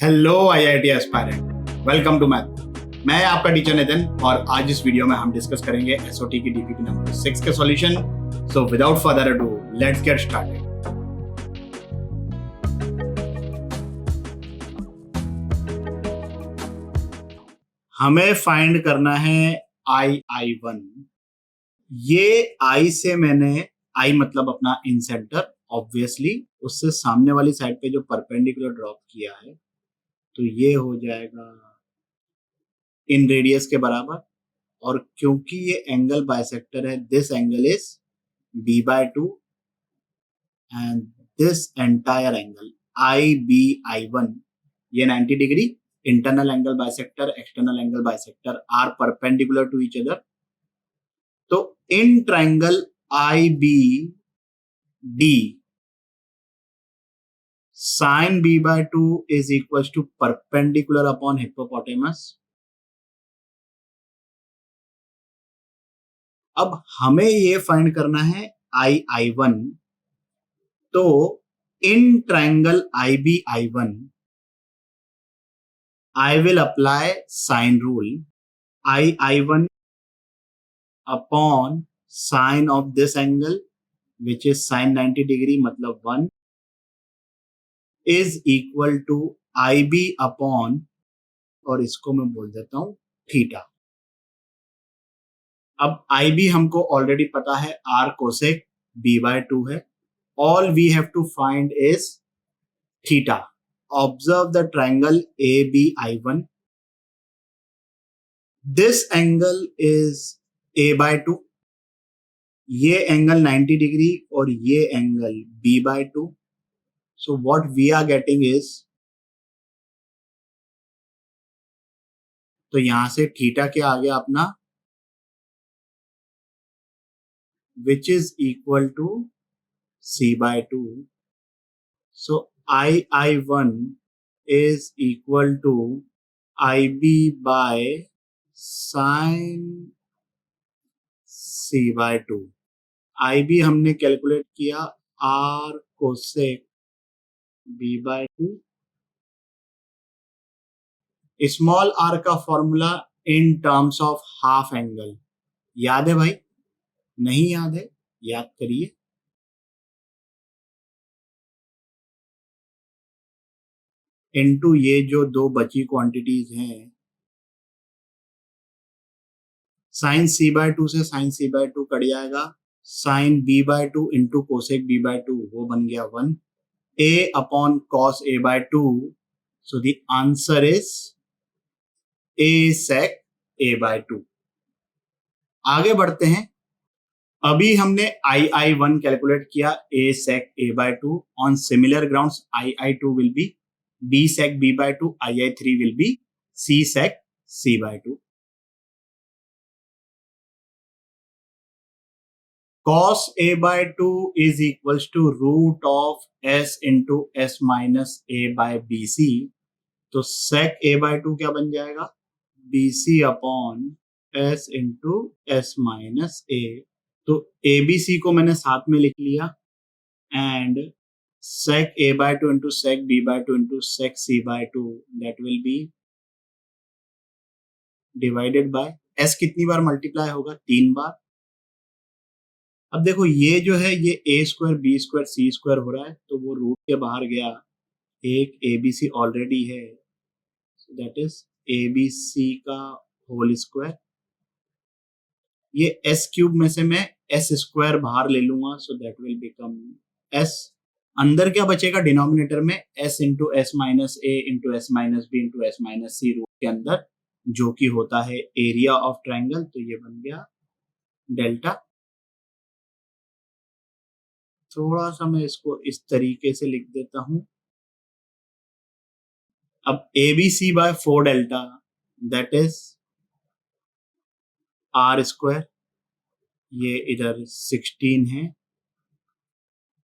Hello IIT aspirant, welcome to math. मैं आपका teacher Nitin और आज इस वीडियो में हम डिस्कस करेंगे एसओटी की डीपीपी नंबर 6 के solution. So without further ado let's get started. हमें फाइंड करना है I1। ये I से मैंने I मतलब अपना इन सेंटर, ऑब्वियसली उससे सामने वाली साइड पे जो परपेंडिकुलर ड्रॉप किया है तो ये हो जाएगा इन रेडियस के बराबर। और क्योंकि ये एंगल बाइसेक्टर है, this angle is b/2 and this entire angle I1 ये 90 degree. Internal angle bisector, external angle bisector are perpendicular to each other. तो in triangle IBD sin b/2 is equals to perpendicular upon hypotenuse। अब हमें ये find करना है I1। तो in triangle IBI1 I will apply sine rule। I1 upon sine of this angle which is sin 90 degree मतलब 1 is equal to IB upon, और इसको मैं बोल देता हूं थीटा। अब IB हमको ऑलरेडी पता है R कोसेक b/2 है। All we have to find is theta। Observe the triangle ABI1। This angle is A/2। ये एंगल 90 डिग्री और ये angle b/2। So what we are getting is, तो यहां से थीटा के आगे अपना which is equal to c/2। So I1 is equal to IB by sin c/2। IB हमने कैलकुलेट किया R cosec b/2। Small r का formula in terms of half angle याद है भाई? नहीं याद है? याद करिए। इनटू ये जो दो बची क्वांटिटीज हैं, साइन c/2 से साइन c/2 कट जाएगा, sine b/2 into cosec b/2 वो बन गया 1 a upon cos a/2। So the answer is a sec a/2। आगे बढ़ते हैं। अभी हमने I1 कैलकुलेट किया a sec a/2। On similar grounds I2 will be b sec b/2, I3 will be c sec c/2। cos a/2 is equals to root of s into s minus a by bc। तो sec a/2 क्या बन जाएगा? bc upon s into s minus a। तो abc को मैंने साथ में लिख लिया and sec a/2 into sec b/2 into sec c/2 that will be divided by s। कितनी बार मल्टीप्लाई होगा? 3 बार। अब देखो ये जो है ये a² b² c² हो रहा है, तो वो रूट के बाहर गया। एक abc ऑलरेडी है, दैट इज abc का होल स्क्वायर। ये s³ में से मैं s² बाहर ले लूंगा, so that will become s। अंदर क्या बचेगा डिनोमिनेटर में? s into s minus a into s minus b into s minus c root के अंदर, जो कि होता है एरिया ऑफ ट्रायंगल। तो ये बन गया डेल्टा। थोड़ा सा मैं इसको इस तरीके से लिख देता हूं। अब ABC by 4 delta that is R²। ये इधर 16 है,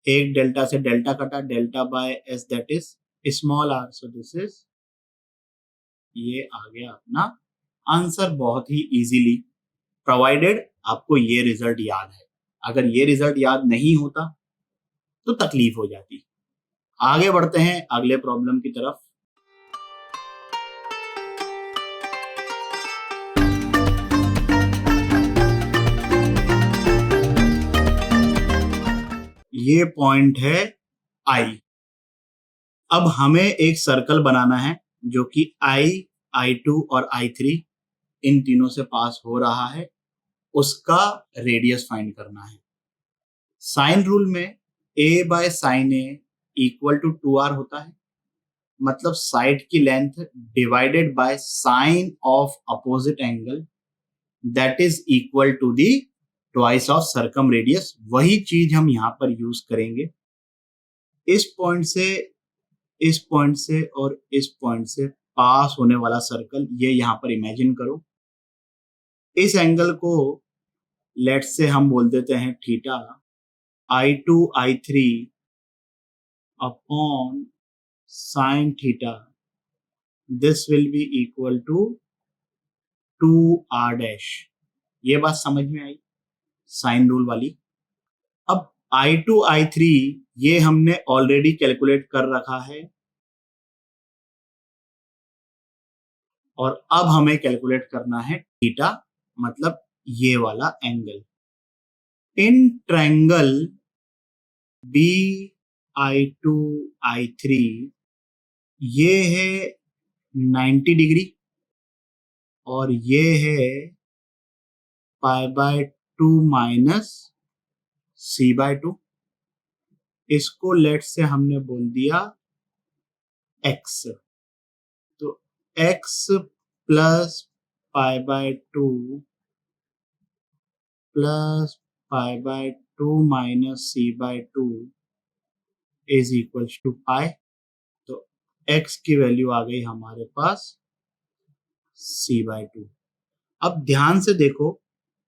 एक डेल्टा से डेल्टा कटा, delta by S that is small r। So this is, ये आ गया अपना आंसर बहुत ही इजीली, प्रोवाइडेड आपको ये रिजल्ट याद है। अगर ये रिजल्ट याद नहीं होता तो तकलीफ हो जाती। आगे बढ़ते हैं अगले प्रॉब्लम की तरफ। ये पॉइंट है आई। अब हमें एक सर्कल बनाना है जो कि आई, I2 और I3 इन तीनों से पास हो रहा है, उसका रेडियस फाइंड करना है। साइन रूल में a by sine A equal to 2r होता है, मतलब साइड की length divided by sine of opposite angle that is equal to the twice of circumradius. वही चीज हम यहां पर यूज करेंगे। इस पॉइंट से, इस पॉइंट से और इस पॉइंट से पास होने वाला सर्कल ये यहां पर इमेजिन करो। इस एंगल को लेट्स से हम बोल देते हैं theta. I2 I3 upon sine theta, this will be equal to 2r dash. ये बात समझ में आई साइन रूल वाली। अब I2 I3 ये हमने ऑलरेडी कैलकुलेट कर रखा है और अब हमें कैलकुलेट करना है थीटा, मतलब ये वाला angle. In triangle BI2 I3 ये है 90 डिग्री और ये है π/2 माइनस C/2। इसको लेट से हमने बोल दिया x। तो x plus π/2 plus π/2 minus C/2 is equal to pi. तो x की वैल्यू आ गई हमारे पास C/2। अब ध्यान से देखो,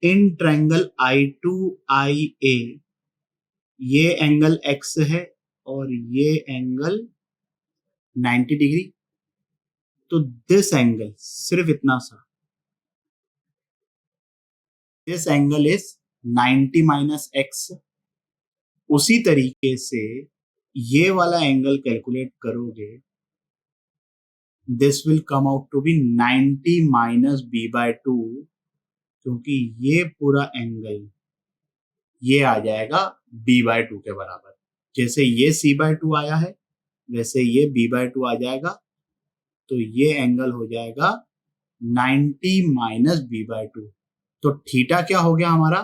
इन ट्रायंगल I2 IA ये एंगल x है और ये एंगल 90 डिग्री। तो दिस एंगल, सिर्फ इतना सा, this angle is 90 minus x। उसी तरीके से ये वाला एंगल कैलकुलेट करोगे, this will come out to be 90 minus B/2, क्योंकि ये पूरा एंगल ये आ जाएगा B/2 के बराबर। जैसे ये C/2 आया है वैसे ये B/2 आ जाएगा। तो ये एंगल हो जाएगा 90 माइनस B/2। तो थीटा क्या हो गया हमारा?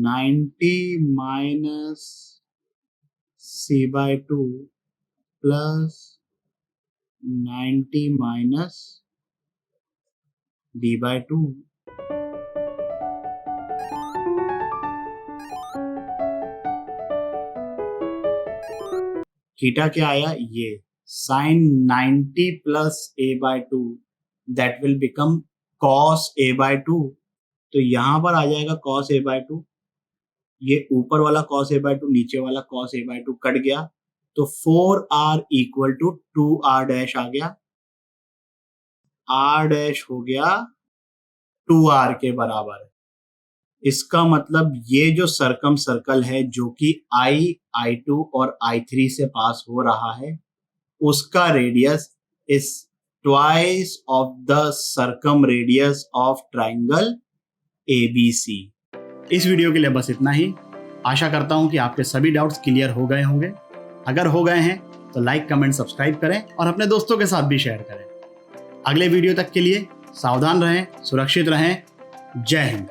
90 minus C/2 plus 90 minus B/2। Theta क्या आया? ये sine 90 plus A/2 that will become cos A/2। तो यहां पर आ जाएगा cos A/2। ये ऊपर वाला cos A/2 नीचे वाला cos A/2 कट गया, तो 4r equal to 2r dash आ गया। r डैश हो गया 2r के बराबर। इसका मतलब ये जो सर्कम सर्कल है जो कि I, I2 और I3 से पास हो रहा है, उसका radius is twice of the circum radius of triangle ABC। इस वीडियो के लिए बस इतना ही। आशा करता हूं कि आपके सभी डाउट्स क्लियर हो गए होंगे। अगर हो गए हैं तो लाइक, कमेंट, सब्सक्राइब करें और अपने दोस्तों के साथ भी शेयर करें। अगले वीडियो तक के लिए सावधान रहें, सुरक्षित रहें। जय हिंद।